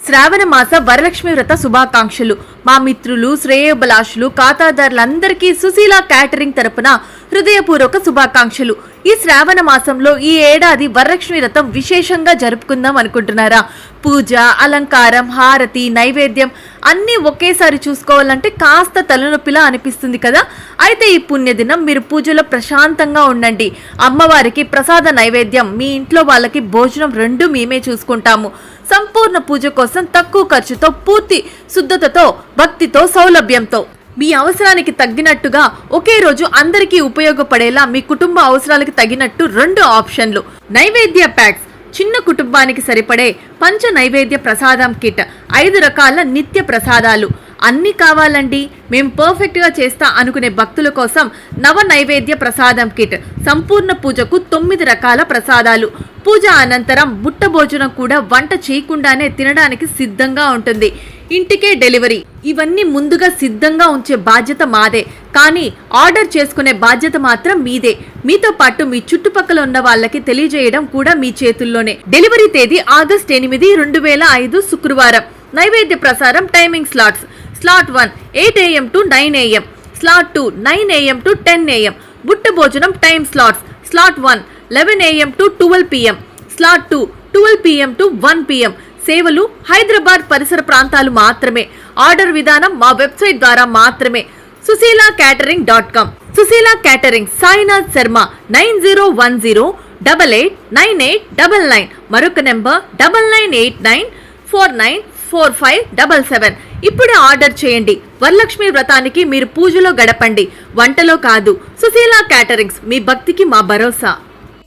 శ్రావణ మాస వరలక్ష్మి వ్రత శుభాకాంక్షలు. మా మిత్రులు, శ్రేయోభిలాషులు, ఖాతాదారులందరికీ సుశీల క్యాటరింగ్ తరపున హృదయపూర్వక శుభాకాంక్షలు. ఈ శ్రావణ మాసంలో ఈ ఏడాది వరలక్ష్మి వ్రతం విశేషంగా జరుపుకుందాం అనుకుంటున్నారా? పూజ, అలంకారం, హారతి, నైవేద్యం అన్నీ ఒకేసారి చూసుకోవాలంటే కాస్త తలనొప్పిలా అనిపిస్తుంది కదా. అయితే ఈ పుణ్యదినం మీరు పూజలో ప్రశాంతంగా ఉండండి. అమ్మవారికి ప్రసాద నైవేద్యం, మీ ఇంట్లో వాళ్ళకి భోజనం రెండు మేమే చూసుకుంటాము. సంపూర్ణ పూజ కోసం తక్కువ ఖర్చుతో, పూర్తి శుద్ధతతో, భక్తితో, సౌలభ్యంతో మీ అవసరానికి తగ్గినట్టుగా ఒకే రోజు అందరికీ ఉపయోగపడేలా మీ కుటుంబ అవసరాలకు తగినట్టు 2 ఆప్షన్లు. నైవేద్య ప్యాక్స్, చిన్న కుటుంబానికి సరిపడే పంచ నైవేద్య ప్రసాదం కిట్, 5 రకాల నిత్య ప్రసాదాలు అన్ని కావాలండి. మేము పర్ఫెక్ట్ గా చేస్తా అనుకునే భక్తుల కోసం నవ నైవేద్య ప్రసాదం కిట్, సంపూర్ణ పూజకు 9 రకాల ప్రసాదాలు, పూజ అనంతరం బుట్ట భోజనం కూడా వంట చేయకుండానే తినడానికి సిద్ధంగా ఉంటుంది. ఇంటికే డెలివరీ. ఇవన్నీ ముందుగా సిద్ధంగా ఉంచే బాధ్యత మాదే, కానీ ఆర్డర్ చేసుకునే బాధ్యత మాత్రం మీదే. మీతో పాటు మీ చుట్టుపక్కల ఉన్న వాళ్ళకి తెలియజేయడం కూడా మీ చేతుల్లోనే. డెలివరీ తేదీ ఆగస్ట్ 8, 2005 శుక్రవారం. నైవేద్య ప్రసారం timing slots: slot 1 8 AM to 9 AM, slot 2 9 AM to 10 AM. బుట్ట భోజనం time slots: slot 1 11 AM to 12 PM, slot 2 12 PM to 1 PM. సేవలు హైదరాబాద్ పరిసర ప్రాంతాలు మాత్రమే. ఆర్డర్ విధానం మా వెబ్సైట్ ద్వారా మాత్రమే. susila-catering.com. సుశీల క్యాటరింగ్, సాయినాథ్ శర్మ, 9010889899. మరొక నెంబర్ 9989494577. ఇప్పుడే ఆర్డర్ చేయండి. వరలక్ష్మి వ్రతానికి మీరు పూజలో గడపండి, వంటలో కాదు. సుశీల క్యాటరింగ్స్, మీ భక్తికి మా భరోసా.